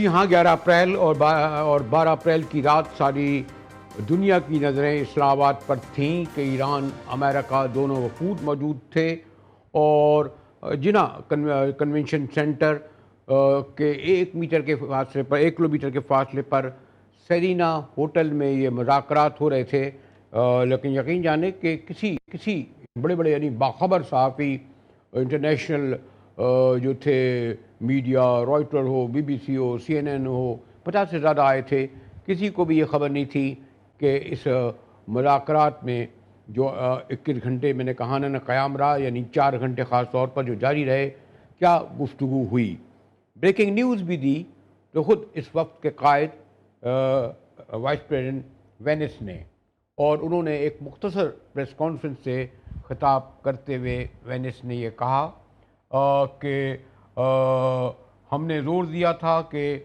جی ہاں، 11 اپریل اور 12 اپریل کی رات ساری دنیا کی نظریں اسلام آباد پر تھیں کہ ایران امریکہ دونوں وفود موجود تھے، اور جنا کنونشن سینٹر کے 1 میٹر کے فاصلے پر 1 کلومیٹر کے فاصلے پر سیرینا ہوٹل میں یہ مذاکرات ہو رہے تھے. لیکن یقین جانے کہ کسی بڑے بڑے یعنی باخبر صحافی انٹرنیشنل جو تھے، میڈیا، رائٹر ہو، بی بی سی ہو، سی این این ہو، 50 سے زیادہ آئے تھے. کسی کو بھی یہ خبر نہیں تھی کہ اس مذاکرات میں جو 21 گھنٹے میں نے کہا نا قیام رہا، یعنی 4 گھنٹے خاص طور پر جو جاری رہے، کیا گفتگو ہوئی. بریکنگ نیوز بھی دی تو خود اس وقت کے قائد وائس پریزیڈنٹ وینس نے، اور انہوں نے ایک مختصر پریس کانفرنس سے خطاب کرتے ہوئے وینس نے یہ کہا کہ ہم نے زور دیا تھا کہ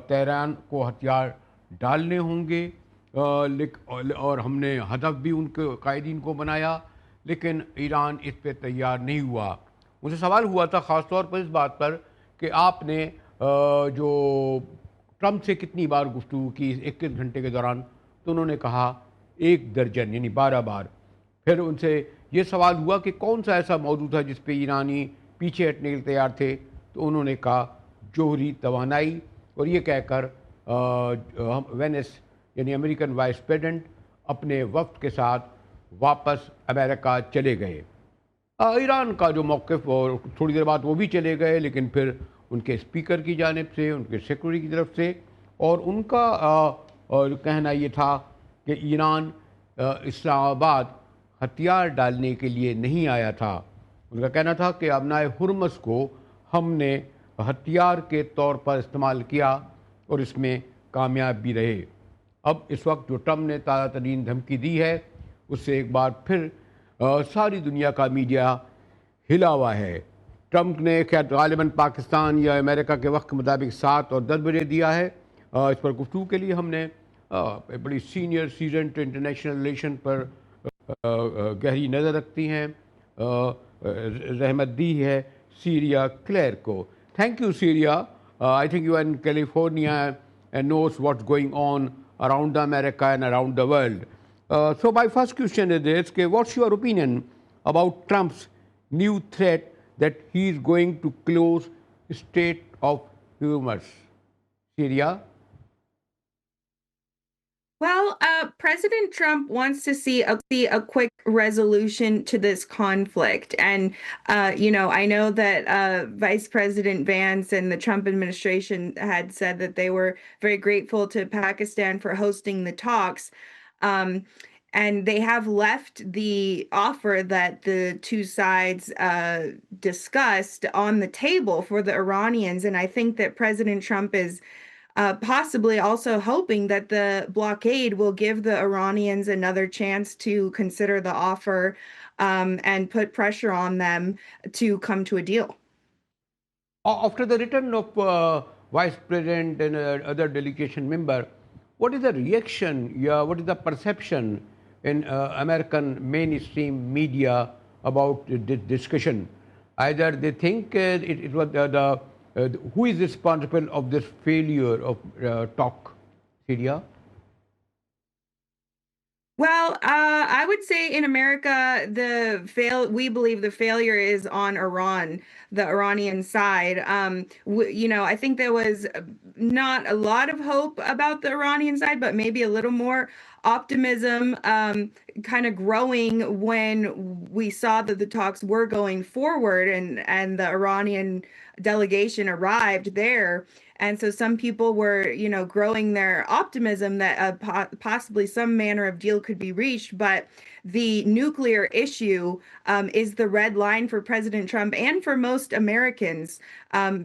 تہران کو ہتھیار ڈالنے ہوں گے، اور ہم نے ہدف بھی ان کے قائدین کو بنایا، لیکن ایران اس پہ تیار نہیں ہوا. مجھے سوال ہوا تھا خاص طور پر اس بات پر کہ آپ نے جو ٹرمپ سے کتنی بار گفتگو کی 21 گھنٹے کے دوران، تو انہوں نے کہا 1 درجن یعنی 12 بار. پھر ان سے یہ سوال ہوا کہ کون سا ایسا موضوع تھا جس پہ ایرانی پیچھے ہٹنے کے لیے تیار تھے، تو انہوں نے کہا جوہری توانائی. اور یہ کہہ کر وینس یعنی امریکن وائس پریزیڈنٹ اپنے وفد کے ساتھ واپس امریکہ چلے گئے. ایران کا جو موقف، اور تھوڑی دیر بعد وہ بھی چلے گئے، لیکن پھر ان کے اسپیکر کی جانب سے، ان کے سیکرٹری کی طرف سے، اور ان کا کہنا یہ تھا کہ ایران اسلام آباد ہتھیار ڈالنے کے لیے نہیں آیا تھا. ان کا کہنا تھا کہ ابنائے ہرمز کو ہم نے ہتھیار کے طور پر استعمال کیا اور اس میں کامیاب بھی رہے. اب اس وقت جو ٹرمپ نے تازہ ترین دھمکی دی ہے، اس سے ایک بار پھر ساری دنیا کا میڈیا ہلا ہوا ہے. ٹرمپ نے غالباً پاکستان یا امریکہ کے وقت کے مطابق 7 اور 10 بجے دیا ہے. اس پر گفتگو کے لیے ہم نے بڑی سینئر سیزنڈ انٹرنیشنل ریلیشن پر گہری نظر رکھتی ہیں رحمت دی ہے سیریا کلیئر کو. Thank you Syria. I think you are in California and knows what's going on around America and around the world. So my first question is this: what's your opinion about Trump's new threat that he is going to close Strait of Hormuz? Syria? Well, President Trump wants to see a quick resolution to this conflict. And, I know that Vice President Vance and the Trump administration had said that they were very grateful to Pakistan for hosting the talks. And they have left the offer that the two sides discussed on the table for the Iranians. And I think that President Trump is possibly also hoping that the blockade will give the Iranians another chance to consider the offer and put pressure on them to come to a deal. After the return of Vice President and other delegation member, what is the reaction, what is the perception in American mainstream media about this discussion? Either they think it was who is responsible of this failure of talk, Syria? Well, I would say in America, we believe the failure is on Iran, the Iranian side. I think there was not a lot of hope about the Iranian side, but maybe a little more optimism kind of growing when we saw that the talks were going forward and the Iranian delegation arrived there. And so some people were, growing their optimism that possibly some manner of deal could be reached. But the nuclear issue is the red line for President Trump and for most Americans,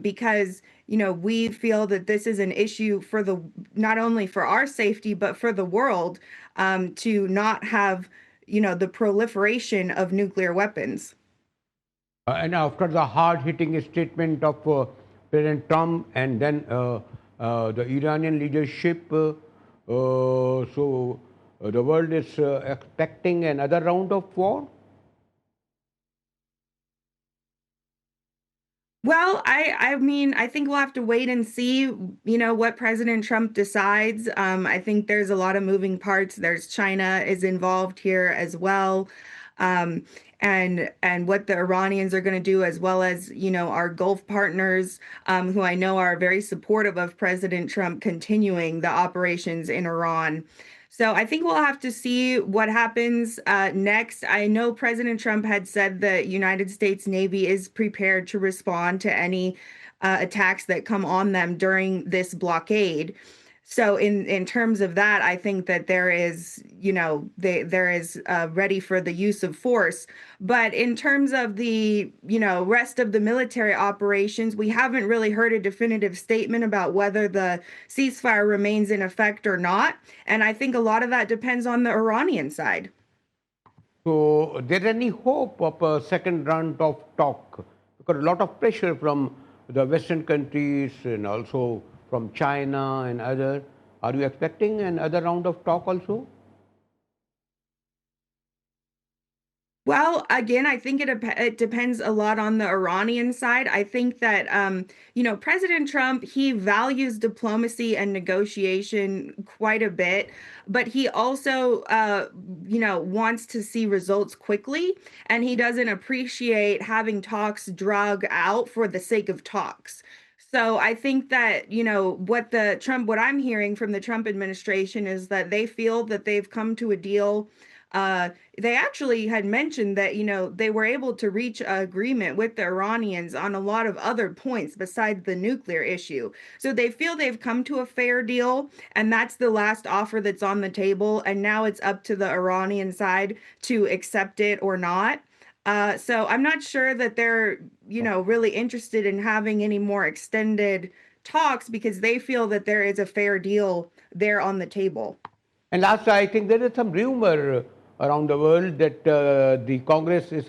because, we feel that this is an issue for not only for our safety, but for the world, to not have, the proliferation of nuclear weapons. And after the hard-hitting statement of President Trump and then the Iranian leadership, so the world is expecting another round of war? Well, I mean, I think we'll have to wait and see, what President Trump decides. I think there's a lot of moving parts. There's China is involved here as well. Um, and what the Iranians are going to do, as well as, our Gulf partners, who I know are very supportive of President Trump continuing the operations in Iran. So I think we'll have to see what happens next. I know President Trump had said the United States Navy is prepared to respond to any attacks that come on them during this blockade. So in terms of that, I think that there is, there is ready for the use of force. But in terms of the, rest of the military operations, we haven't really heard a definitive statement about whether the ceasefire remains in effect or not. And I think a lot of that depends on the Iranian side. So, there any hope of a second round of talk? Because a lot of pressure from the Western countries and also from China and other. Are you expecting another round of talk also? Well, again, I think it depends a lot on the Iranian side. I think that President Trump, he values diplomacy and negotiation quite a bit, but he also wants to see results quickly, and he doesn't appreciate having talks drag out for the sake of talks. So I think that, what I'm hearing from the Trump administration is that they feel that they've come to a deal. They actually had mentioned that, they were able to reach an agreement with the Iranians on a lot of other points besides the nuclear issue. So they feel they've come to a fair deal, and that's the last offer that's on the table. And now it's up to the Iranian side to accept it or not. So I'm not sure that they're, really interested in having any more extended talks because they feel that there is a fair deal there on the table. And last, I think there is some rumor around the world that the Congress is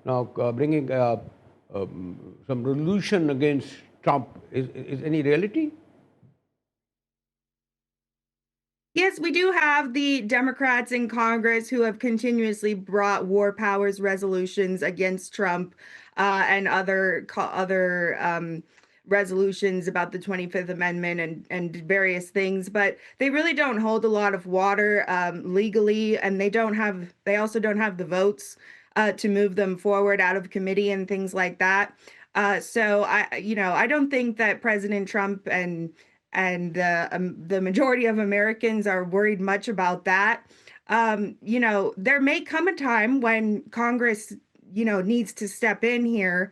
now bringing some resolution against Trump. Is any reality? Yes, we do have the Democrats in Congress who have continuously brought war powers resolutions against Trump and other resolutions about the 25th Amendment and various things, but they really don't hold a lot of water legally, and they also don't have the votes to move them forward out of committee and things like that. So I don't think that President Trump and the majority of Americans are worried much about that. There may come a time when Congress, needs to step in here,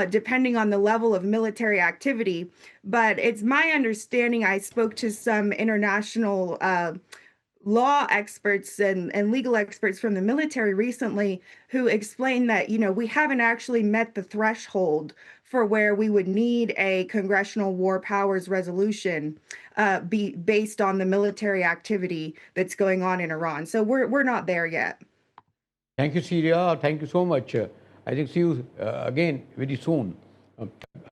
depending on the level of military activity. But it's my understanding, I spoke to some international law experts and legal experts from the military recently who explained that, we haven't actually met the threshold for where we would need a congressional war powers resolution based on the military activity that's going on in Iran. So we're not there yet. Thank you, Syria. Thank you so much. I think see you again very soon.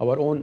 our own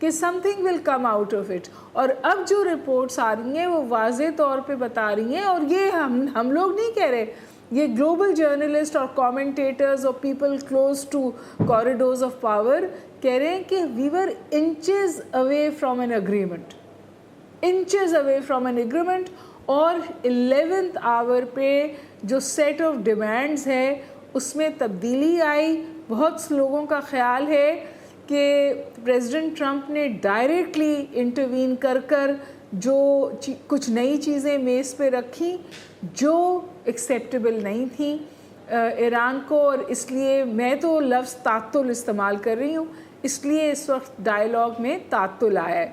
کہ some thing will come out of it. اور اب جو reports آ رہی ہیں وہ واضح طور پہ بتا رہی ہیں, اور یہ ہم لوگ نہیں کہہ رہے, یہ گلوبل جرنلسٹ اور کامنٹیٹرز اور people close to corridors of power کہہ رہے ہیں کہ we were inches away from an agreement, inches away from an agreement. اور 11th آور پہ جو سیٹ آف ڈیمانڈز ہے اس میں تبدیلی آئی. بہت سے لوگوں کا خیال ہے کہ پریزیڈنٹ ٹرمپ نے ڈائریکٹلی انٹروین کر جو کچھ نئی چیزیں میز پہ رکھیں جو ایکسیپٹیبل نہیں تھیں ایران کو, اور اس لیے میں تو لفظ تعطل استعمال کر رہی ہوں, اس لیے اس وقت ڈائیلاگ میں تعطل آیا ہے.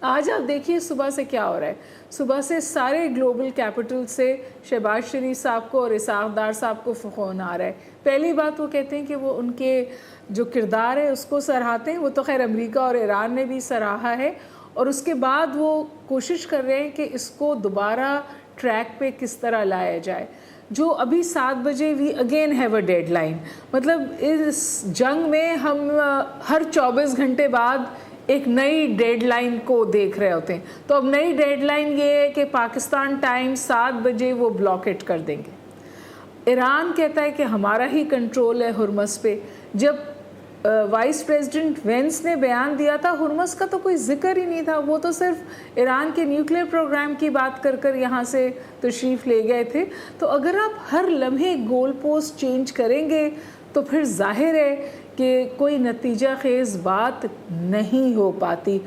آج آپ دیکھیے صبح سے کیا ہو رہا ہے. صبح سے سارے گلوبل کیپٹل سے شہباز شریف صاحب کو اور اسحاق ڈار صاحب کو فون آ رہا ہے. پہلی بات وہ کہتے ہیں کہ وہ ان کے جو کردار ہے اس کو سراہتے ہیں, وہ تو خیر امریکہ اور ایران نے بھی سراہا ہے, اور اس کے بعد وہ کوشش کر رہے ہیں کہ اس کو دوبارہ ٹریک پہ کس طرح لایا جائے. جو ابھی 7 بجے we again have a deadline, مطلب اس جنگ میں ہم ہر 24 گھنٹے بعد ایک نئی ڈیڈ لائن کو دیکھ رہے ہوتے ہیں. تو اب نئی ڈیڈ لائن یہ ہے کہ پاکستان ٹائم 7 بجے وہ بلاکیٹ کر دیں گے. ایران کہتا ہے کہ ہمارا ہی کنٹرول ہے ہرمز پہ. جب وائس پریزیڈنٹ وینس نے بیان دیا تھا ہرمز کا تو کوئی ذکر ہی نہیں تھا, وہ تو صرف ایران کے نیوکلیئر پروگرام کی بات کر یہاں سے تشریف لے گئے تھے. تو اگر آپ ہر لمحے گول پوسٹ چینج کریں گے تو پھر ظاہر ہے کہ کوئی نتیجہ خیز بات نہیں ہو پاتی.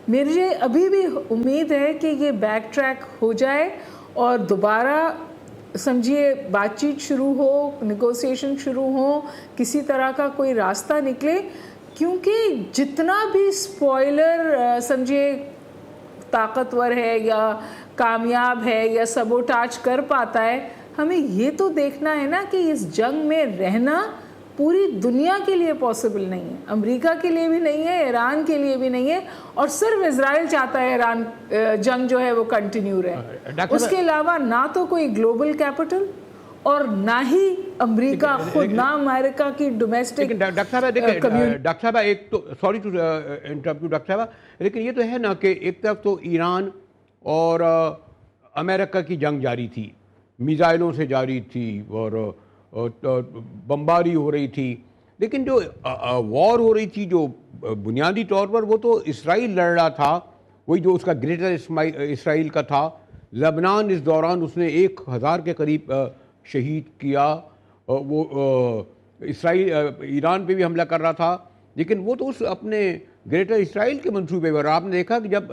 مجھے ابھی بھی امید ہے کہ یہ بیک ٹریک ہو جائے اور دوبارہ سمجھیے بات چیت شروع ہو, نیگوسیشن شروع ہو, کسی طرح کا کوئی راستہ نکلے. کیونکہ جتنا بھی سپوائلر سمجھیے طاقتور ہے یا کامیاب ہے یا سبوٹاج کر پاتا ہے, ہمیں یہ تو دیکھنا ہے نا کہ اس جنگ میں رہنا پوری دنیا کے لیے پاسبل نہیں ہے, امریکہ کے لیے بھی نہیں ہے, ایران کے لیے بھی نہیں ہے, اور صرف اسرائیل چاہتا ہے ایران جنگ جو ہے وہ کنٹینیو رہے. اس کے علاوہ نہ تو کوئی گلوبل کیپٹل اور نہ ہی امریکہ خود, نہ امریکہ کی ڈومیسٹک. ڈاکٹر صاحب ایک تو sorry to interrupt you doctor صاحب, لیکن یہ تو ہے نا کہ ایک طرف تو ایران اور امریکہ کی جنگ جاری تھی, میزائلوں سے جاری تھی اور بمباری ہو رہی تھی, لیکن جو وار ہو رہی تھی جو بنیادی طور پر وہ تو اسرائیل لڑ رہا تھا, وہی جو اس کا گریٹر اسرائیل کا تھا. لبنان اس دوران اس نے 1000 کے قریب شہید کیا, وہ اسرائیل ایران پہ بھی حملہ کر رہا تھا, لیکن وہ تو اس اپنے گریٹر اسرائیل کے منصوبے پر. آپ نے دیکھا کہ جب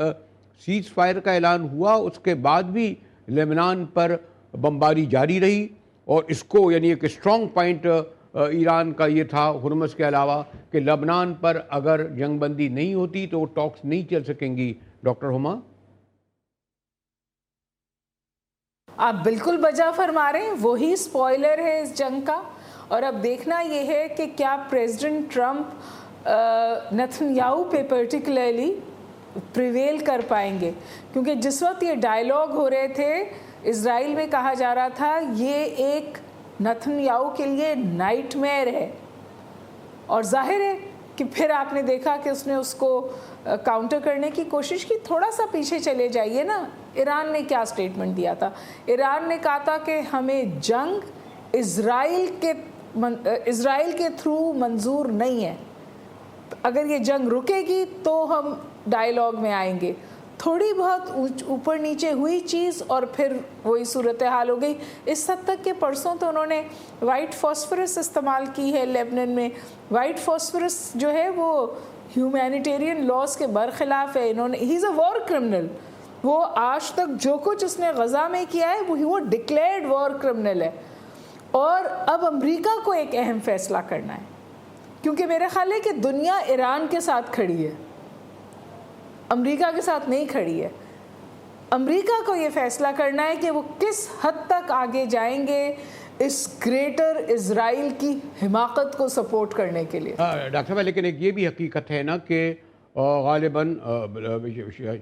سیز فائر کا اعلان ہوا اس کے بعد بھی لبنان پر بمباری جاری رہی, اور اس کو یعنی ایک اسٹرانگ پوائنٹ ایران کا یہ تھا ہرمز کے علاوہ کہ لبنان پر اگر جنگ بندی نہیں ہوتی تو وہ ٹاکس نہیں چل سکیں گی. ڈاکٹر ہما, آپ بالکل بجا فرما رہے ہیں, وہی سپوائلر ہے اس جنگ کا. اور اب دیکھنا یہ ہے کہ کیا پریزیڈنٹ ٹرمپ نیتن یاہو پہ پرٹیکولرلی پریویل کر پائیں گے, کیونکہ جس وقت یہ ڈائیلاگ ہو رہے تھے اسرائیل میں کہا جا رہا تھا یہ ایک نیتن یاہو کے لیے نائٹ میئر ہے, اور ظاہر ہے کہ پھر آپ نے دیکھا کہ اس نے اس کو کاؤنٹر کرنے کی کوشش کی. تھوڑا سا پیچھے چلے جائیے نا, ایران نے کیا سٹیٹمنٹ دیا تھا. ایران نے کہا تھا کہ ہمیں جنگ اسرائیل کے تھرو منظور نہیں ہے, اگر یہ جنگ رکے گی تو ہم ڈائیلاگ میں آئیں گے. تھوڑی بہت اوپر نیچے ہوئی چیز اور پھر وہی صورتحال ہو گئی. اس حد تک کہ پرسوں تو انہوں نے وائٹ فاسفورس استعمال کی ہے لیبنن میں. وائٹ فاسفورس جو ہے وہ ہیومینیٹیرین لاز کے برخلاف ہے. انہوں نے ہی از اے وار کرمنل, وہ آج تک جو کچھ اس نے غزہ میں کیا ہے وہ ڈکلیئرڈ وار کرمنل ہے. اور اب امریکہ کو ایک اہم فیصلہ کرنا ہے, کیونکہ میرا خیال ہے کہ دنیا ایران کے ساتھ کھڑی ہے, امریکہ کے ساتھ نہیں کھڑی ہے. امریکہ کو یہ فیصلہ کرنا ہے کہ وہ کس حد تک آگے جائیں گے اس گریٹر اسرائیل کی حماقت کو سپورٹ کرنے کے لیے. ڈاکٹر صاحب لیکن ایک یہ بھی حقیقت ہے نا کہ غالباً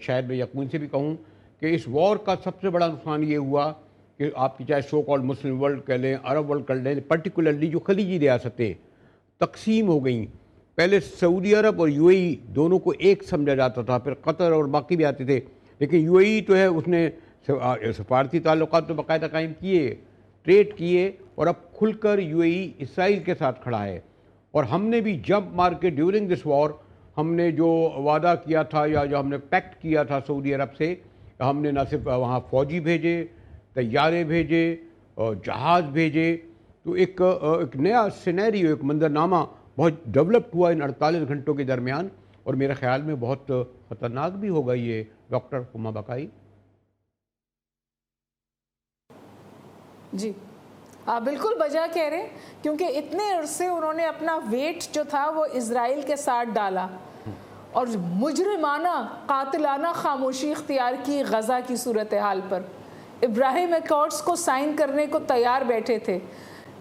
شاید میں یقین سے بھی کہوں کہ اس وار کا سب سے بڑا نقصان یہ ہوا کہ آپ کی چاہے سو کالڈ مسلم ورلڈ کہہ لیں, عرب ورلڈ کہہ لیں, پرٹیکولرلی جو خلیجی ریاستیں تقسیم ہو گئیں, پہلے سعودی عرب اور یو اے ای دونوں کو ایک سمجھا جاتا تھا، پھر قطر اور باقی بھی آتے تھے، لیکن یو اے ای تو ہے اس نے سفارتی تعلقات تو باقاعدہ قائم کیے، ٹریڈ کیے، اور اب کھل کر یو اے ای اسرائیل کے ساتھ کھڑا ہے. اور ہم نے بھی جمپ مار کے ڈیورنگ دس وار ہم نے جو وعدہ کیا تھا یا جو ہم نے پیکٹ کیا تھا سعودی عرب سے، ہم نے نہ صرف وہاں فوجی بھیجے، طیارے بھیجے، جہاز بھیجے، تو ایک نیا سینیریو، ایک منظرنامہ بہت ڈیولپڈ ہوا ان 48 گھنٹوں کے درمیان، اور میرے خیال میں بہت خطرناک بھی ہوگا یہ ڈاکٹر ہما بقائی. جی آپ بالکل بجا کہہ رہے ہیں، کیونکہ اتنے عرصے انہوں نے اپنا ویٹ جو تھا وہ اسرائیل کے ساتھ ڈالا اور مجرمانہ قاتلانہ خاموشی اختیار کی غزہ کی صورتحال پر. ابراہیم ایکارڈز کو سائن کرنے کو تیار بیٹھے تھے،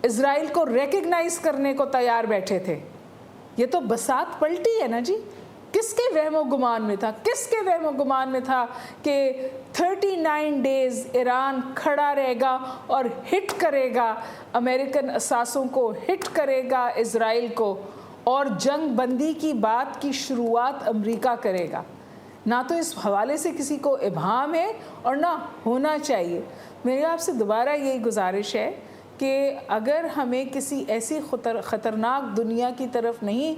اسرائیل کو ریکگنائز کرنے کو تیار بیٹھے تھے. یہ تو بساط پلٹی ہے نا جی. کس کے وہم و گمان میں تھا، کس کے وہم و گمان میں تھا کہ 39 ڈیز ایران کھڑا رہے گا اور ہٹ کرے گا امریکن اثاثوں کو، ہٹ کرے گا اسرائیل کو، اور جنگ بندی کی بات کی شروعات امریکہ کرے گا. نہ تو اس حوالے سے کسی کو ابہام ہے اور نہ ہونا چاہیے. میری آپ سے دوبارہ یہی گزارش ہے کہ اگر ہمیں کسی ایسی خطرناک دنیا کی طرف نہیں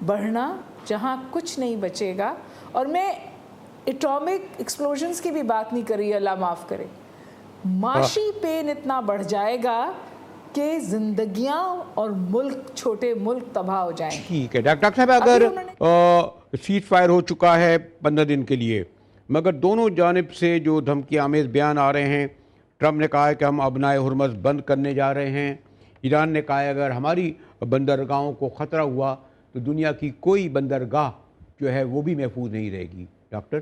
بڑھنا جہاں کچھ نہیں بچے گا، اور میں ایٹامک ایکسپلوژنز کی بھی بات نہیں کر رہی، اللہ معاف کرے، معاشی پین اتنا بڑھ جائے گا کہ زندگیاں اور ملک، چھوٹے ملک تباہ ہو جائیں. ٹھیک ہے ڈاکٹر صاحب، اگر سیز فائر ہو چکا ہے 15 دن کے لیے، مگر دونوں جانب سے جو دھمکی آمیز بیان آ رہے ہیں، ٹرمپ نے کہا ہے کہ ہم ابنائے ہرمز بند کرنے جا رہے ہیں، ایران نے کہا ہے اگر ہماری بندرگاہوں کو خطرہ ہوا تو دنیا کی کوئی بندرگاہ جو ہے وہ بھی محفوظ نہیں رہے گی. ڈاکٹر،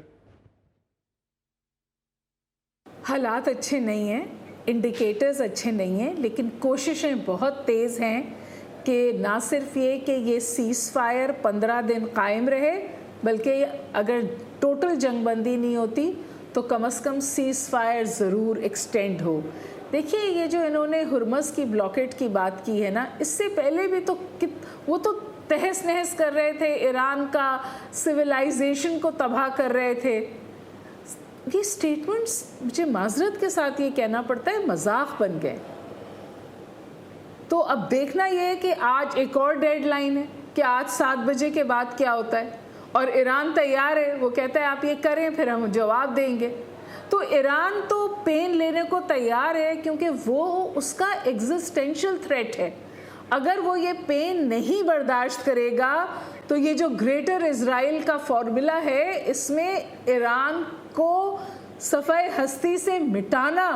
حالات اچھے نہیں ہیں، انڈیکیٹرز اچھے نہیں ہیں، لیکن کوششیں بہت تیز ہیں کہ نہ صرف یہ کہ یہ سیز فائر 15 دن قائم رہے، بلکہ اگر ٹوٹل جنگ بندی نہیں ہوتی تو کم از کم سیز فائر ضرور ایکسٹینڈ ہو. دیکھیے یہ جو انہوں نے ہرمز کی بلاکیٹ کی بات کی ہے نا، اس سے پہلے بھی تو وہ تو تہس نہس کر رہے تھے، ایران کا سویلائزیشن کو تباہ کر رہے تھے. یہ سٹیٹمنٹس مجھے معذرت کے ساتھ یہ کہنا پڑتا ہے مذاق بن گئے. تو اب دیکھنا یہ ہے کہ آج ایک اور ڈیڈ لائن ہے کہ آج 7 بجے کے بعد کیا ہوتا ہے، اور ایران تیار ہے، وہ کہتا ہے آپ یہ کریں پھر ہم جواب دیں گے. تو ایران تو پین لینے کو تیار ہے کیونکہ وہ اس کا ایگزسٹینشل تھریٹ ہے. اگر وہ یہ پین نہیں برداشت کرے گا تو یہ جو گریٹر اسرائیل کا فارمولا ہے، اس میں ایران کو صفحہ ہستی سے مٹانا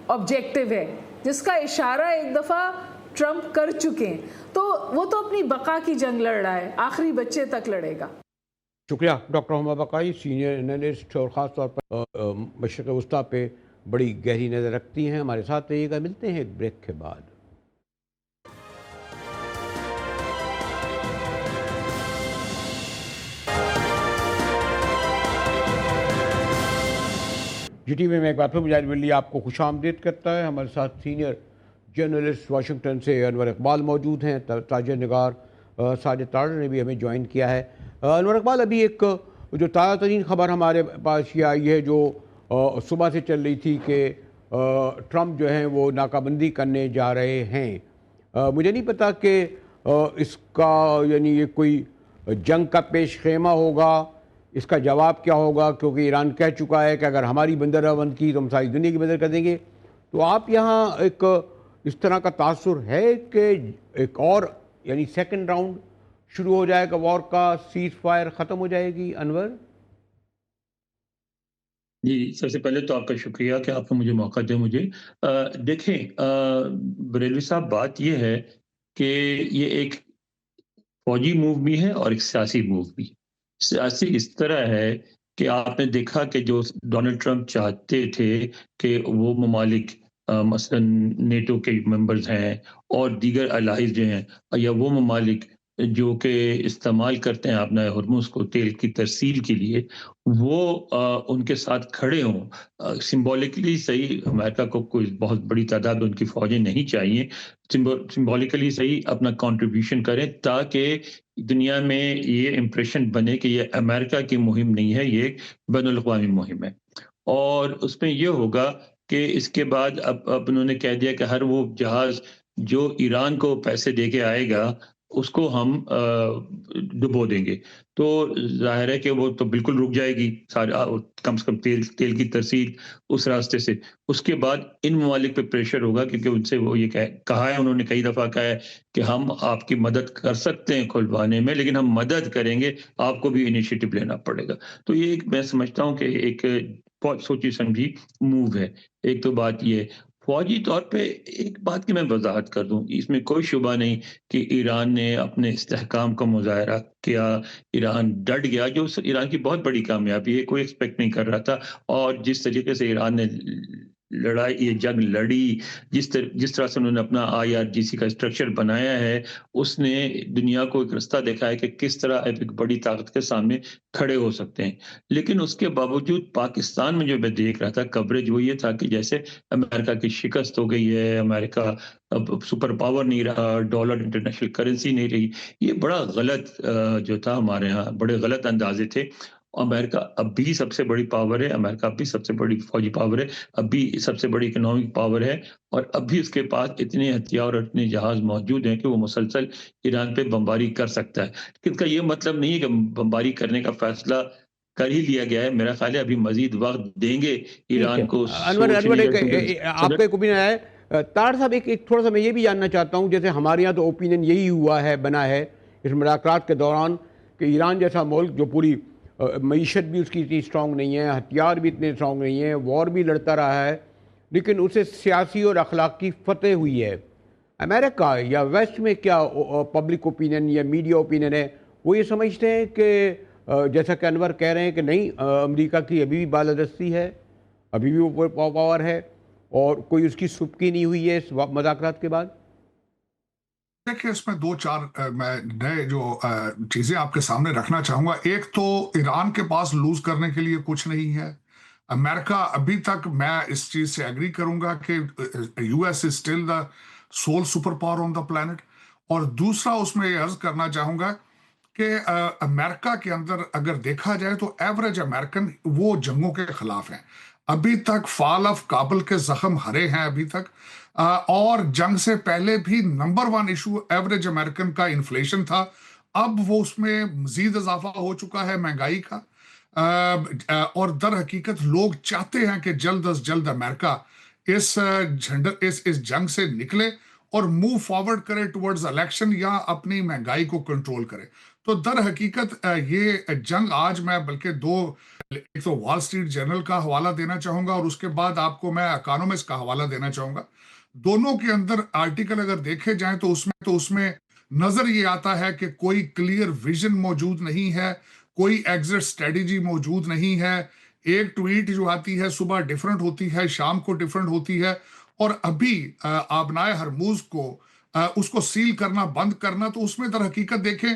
آبجیکٹو ہے، جس کا اشارہ ایک دفعہ ٹرمپ کر چکے ہیں. تو وہ تو اپنی بقا کی جنگ لڑ رہا ہے، آخری بچے تک لڑے گا. شکریہ ڈاکٹر ہما بقائی، سینئر انالسٹ اور خاص طور پر مشرق وسطیٰ پہ بڑی گہری نظر رکھتی ہیں. ہمارے ساتھ رہیے گا، ملتے ہیں ایک بریک کے بعد. جی ٹی وی میں ایک بار پھر مجاہد ولی آپ کو خوش آمدید کرتا ہے. ہمارے ساتھ سینئر جرنلسٹ واشنگٹن سے انور اقبال موجود ہیں، تاجر نگار ساجد تارڑ نے بھی ہمیں جوائن کیا ہے. انور اقبال، ابھی ایک جو تازہ ترین خبر ہمارے پاس یہ آئی ہے جو صبح سے چل رہی تھی کہ ٹرمپ جو ہیں وہ ناکہ بندی کرنے جا رہے ہیں. مجھے نہیں پتا کہ اس کا یعنی یہ کوئی جنگ کا پیش خیمہ ہوگا، اس کا جواب کیا ہوگا، کیونکہ ایران کہہ چکا ہے کہ اگر ہماری بندرگاہ بند کی تو ہم ساری دنیا کی بندر کر دیں گے. تو آپ یہاں ایک اس طرح کا تاثر ہے کہ ایک اور یعنی سیکنڈ راؤنڈ شروع ہو جائے گا وار کا، سیز فائر ختم ہو جائے گی؟ انور جی، سب سے پہلے تو آپ کا شکریہ کہ آپ نے مجھے موقع دیا. مجھے دیکھیں بریلوی صاحب، بات یہ ہے کہ یہ ایک فوجی موو بھی ہے اور ایک سیاسی موو بھی. سیاسی اس طرح ہے کہ آپ نے دیکھا کہ جو ڈونلڈ ٹرمپ چاہتے تھے کہ وہ ممالک مثلا نیٹو کے ممبرز ہیں اور دیگر الائز جو ہیں، یا وہ ممالک جو کہ استعمال کرتے ہیں اپنا ہرمز کو تیل کی ترسیل کے لیے، وہ ان کے ساتھ کھڑے ہوں۔ سمبولکلی صحیح امریکہ کو کوئی بہت بڑی تعداد ان کی فوجیں نہیں چاہیے، سمبولکلی صحیح اپنا کنٹریبیوشن کریں تاکہ دنیا میں یہ امپریشن بنے کہ یہ امریکہ کی مہم نہیں ہے، یہ ایک بین الاقوامی مہم ہے۔ اور اس میں یہ ہوگا کہ اس کے بعد اب انہوں نے کہہ دیا کہ ہر وہ جہاز جو ایران کو پیسے دے کے آئے گا اس کو ہم ڈبو دیں گے، تو ظاہر ہے کہ وہ تو بالکل رک جائے گی کم سے کم تیل کی ترسیل اس راستے سے۔ اس کے بعد ان ممالک پہ پریشر ہوگا، کیونکہ ان سے وہ یہ کہا ہے، انہوں نے کئی دفعہ کہا ہے کہ ہم آپ کی مدد کر سکتے ہیں کھلوانے میں، لیکن ہم مدد کریں گے، آپ کو بھی انیشیٹو لینا پڑے گا۔ تو یہ ایک میں سمجھتا ہوں کہ ایک بہت سوچی سمجھی موو ہے۔ ایک تو بات یہ فوجی طور پہ ایک بات کی میں وضاحت کر دوں، اس میں کوئی شبہ نہیں کہ ایران نے اپنے استحکام کا مظاہرہ کیا، ایران ڈٹ گیا، جو ایران کی بہت بڑی کامیابی ہے، کوئی ایکسپیکٹ نہیں کر رہا تھا۔ اور جس طریقے سے ایران نے یہ جنگ لڑی، جس طرح سے انہوں نے اپنا IRGC کا اسٹرکچر بنایا ہے، اس نے دنیا کو ایک رستہ دکھایا کہ کس طرح ایک بڑی طاقت کے سامنے کھڑے ہو سکتے ہیں۔ لیکن اس کے باوجود پاکستان میں جو میں دیکھ رہا تھا کوریج، وہ یہ تھا کہ جیسے امریکہ کی شکست ہو گئی ہے، امریکہ اب سپر پاور نہیں رہا، ڈالر انٹرنیشنل کرنسی نہیں رہی، یہ بڑا غلط جو تھا ہمارے ہاں، بڑے غلط اندازے تھے۔ امریکہ اب بھی سب سے بڑی پاور ہے، امریکہ اب بھی سب سے بڑی فوجی پاور ہے، اب بھی سب سے بڑی اکنامک پاور ہے، اور اب بھی اس کے پاس اتنے ہتھیار اور اتنے جہاز موجود ہیں کہ وہ مسلسل ایران پہ بمباری کر سکتا ہے۔ لیکن اس کا یہ مطلب نہیں ہے کہ بمباری کرنے کا فیصلہ کر ہی لیا گیا ہے۔ میرا خیال ہے ابھی مزید وقت دیں گے ایران کو انور آپ کا ایک اوپینین ہے۔ طاہر صاحب ایک تھوڑا سا میں یہ بھی جاننا چاہتا ہوں، جیسے ہمارے یہاں تو اوپینین یہی ہوا ہے، بنا ہے اس مذاکرات کے دوران کہ ایران جیسا ملک جو پوری معیشت بھی اس کی اتنی اسٹرانگ نہیں ہے، ہتھیار بھی اتنے اسٹرانگ نہیں ہیں، وار بھی لڑتا رہا ہے، لیکن اسے سیاسی اور اخلاقی فتح ہوئی ہے۔ امریکہ یا ویسٹ میں کیا پبلک اوپینین یا میڈیا اوپینین ہے؟ وہ یہ سمجھتے ہیں کہ جیسا کہ انور کہہ رہے ہیں کہ نہیں، امریکہ کی ابھی بھی بالادستی ہے، ابھی بھی وہ پاور ہے، اور کوئی اس کی سبکی نہیں ہوئی ہے اس مذاکرات کے بعد؟ دیکھیں، اس میں دو چار میں نئے جو چیزیں آپ کے سامنے رکھنا چاہوں گا۔ ایک تو ایران کے پاس لوز کرنے کے لیے کچھ نہیں ہے۔ امریکہ ابھی تک، میں اس چیز سے ایگری کروں گا کہ US is still the sole superpower on the planet. اور دوسرا اس میں یہ عرض کرنا چاہوں گا کہ امریکہ کے اندر اگر دیکھا جائے تو ایوریج امریکن وہ جنگوں کے خلاف ہیں۔ ابھی تک فال آف کابل کے زخم ہرے ہیں ابھی تک، اور جنگ سے پہلے بھی نمبر 1 ایشو ایوریج امریکن کا انفلیشن تھا۔ اب وہ اس میں مزید اضافہ ہو چکا ہے مہنگائی کا، اور در حقیقت لوگ چاہتے ہیں کہ جلد از جلد امریکہ اس جنگ سے نکلے اور موو فارورڈ کرے ٹورڈز الیکشن، یا اپنی مہنگائی کو کنٹرول کرے۔ تو در حقیقت یہ جنگ آج میں بلکہ ایک تو وال اسٹریٹ جرنل کا حوالہ دینا چاہوں گا، اور اس کے بعد آپ کو میں اکانومسٹ کا حوالہ دینا چاہوں گا۔ دونوں کے اندر آرٹیکل اگر دیکھے جائیں تو اس میں نظر یہ آتا ہے کہ کوئی کلیئر ویژن موجود نہیں ہے، کوئی ایگزٹ اسٹریٹجی موجود نہیں ہے۔ ایک ٹویٹ جو آتی ہے صبح ڈیفرنٹ ہوتی ہے، شام کو ڈیفرنٹ ہوتی ہے، اور ابھی آبنائے ہرموز کو اس کو سیل کرنا، بند کرنا، تو اس میں در حقیقت دیکھیں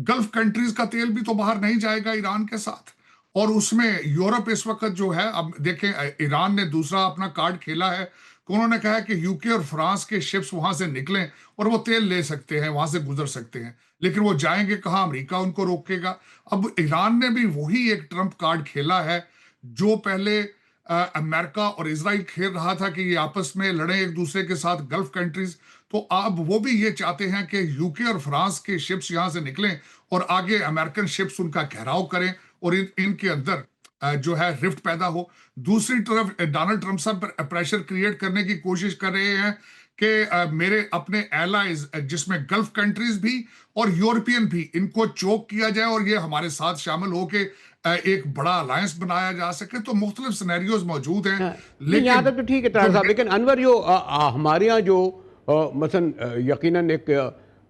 گلف کنٹریز کا تیل بھی تو باہر نہیں جائے گا ایران کے ساتھ، اور اس میں یورپ اس وقت جو ہے، اب دیکھیں ایران نے دوسرا اپنا کارڈ کھیلا ہے کہ انہوں نے کہا کہ UK اور فرانس کے شپس وہاں سے نکلیں اور وہ تیل لے سکتے ہیں، وہاں سے گزر سکتے ہیں، لیکن وہ جائیں گے کہاں؟ امریکہ ان کو روکے گا۔ اب ایران نے بھی وہی ایک ٹرمپ کارڈ کھیلا ہے جو پہلے امریکہ اور اسرائیل کھیل رہا تھا کہ یہ آپس میں لڑیں ایک دوسرے کے ساتھ، گلف کنٹریز، تو اب وہ بھی یہ چاہتے ہیں کہ UK اور فرانس کے شپس یہاں سے نکلیں اور آگے امریکن شپس ان کا گھیراؤ کریں، اور ان کے اندر جو ہے رفٹ پیدا ہو۔ دوسری طرف ڈونلڈ ٹرمپ صاحب پر پریشر کریٹ کرنے کی کوشش کر رہے ہیں کہ میرے اپنے ایلائز، جس میں گلف کنٹریز بھی اور یورپین بھی، ان کو چوک کیا جائے اور یہ ہمارے ساتھ شامل ہو کے ایک بڑا الائنس بنایا جا سکے۔ تو مختلف سینیریوز موجود ہیں، لیکن یہاں تک تو ٹھیک ہے طاہر صاحب، لیکن انور جو ہمارے یہاں جو مثلا یقیناً ایک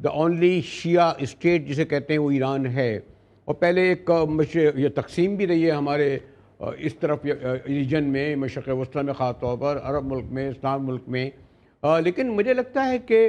دا اونلی شیعہ اسٹیٹ جسے کہتے ہیں وہ ایران ہے، اور پہلے ایک یہ تقسیم بھی رہی ہے ہمارے اس طرف ریجن میں، مشرق وسطیٰ میں، خاص طور پر عرب ملک میں، اسلام ملک میں، لیکن مجھے لگتا ہے کہ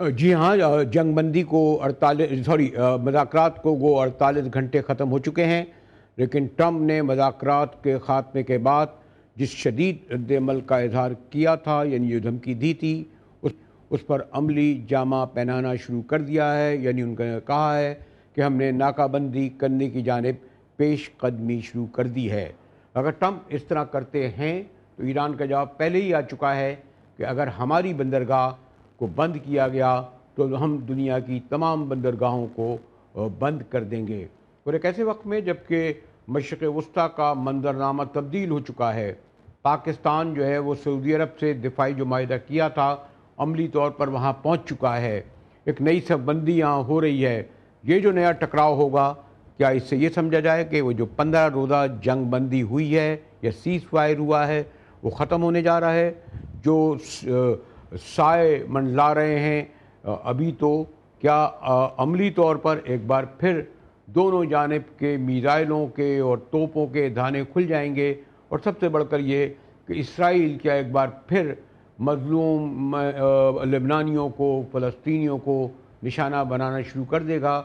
جی ہاں، جنگ بندی کو 48 مذاکرات کو وہ 48 گھنٹے ختم ہو چکے ہیں، لیکن ٹرمپ نے مذاکرات کے خاتمے کے بعد جس شدید رد عمل کا اظہار کیا تھا، یعنی جو دھمکی دی تھی، اس پر عملی جامہ پہنانا شروع کر دیا ہے۔ یعنی ان نے کہا ہے کہ ہم نے ناکہ بندی کرنے کی جانب پیش قدمی شروع کر دی ہے۔ اگر ٹرمپ اس طرح کرتے ہیں تو ایران کا جواب پہلے ہی آ چکا ہے کہ اگر ہماری بندرگاہ کو بند کیا گیا تو ہم دنیا کی تمام بندرگاہوں کو بند کر دیں گے۔ اور ایک ایسے وقت میں جبکہ مشرق وسطیٰ کا منظرنامہ تبدیل ہو چکا ہے، پاکستان جو ہے وہ سعودی عرب سے دفاعی جو معاہدہ کیا تھا عملی طور پر وہاں پہنچ چکا ہے، ایک نئی صف بندی یہاں ہو رہی ہے۔ یہ جو نیا ٹکراؤ ہوگا، کیا اس سے یہ سمجھا جائے کہ وہ جو 15 روزہ جنگ بندی ہوئی ہے یا سیز فائر ہوا ہے وہ ختم ہونے جا رہا ہے؟ جو سائے منڈلا رہے ہیں ابھی، تو کیا عملی طور پر ایک بار پھر دونوں جانب کے میزائلوں کے اور توپوں کے دھانے کھل جائیں گے؟ اور سب سے بڑھ کر یہ کہ اسرائیل کیا ایک بار پھر مظلوم لبنانیوں کو، فلسطینیوں کو نشانہ بنانا شروع کر دے گا؟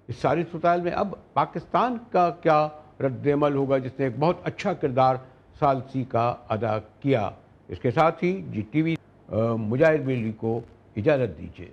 اس ساری صورتحال میں اب پاکستان کا کیا رد عمل ہوگا، جس نے ایک بہت اچھا کردار ثالثی کا ادا کیا؟ اس کے ساتھ ہی جی ٹی وی مجاہد بریلوی کو اجازت دیجیے۔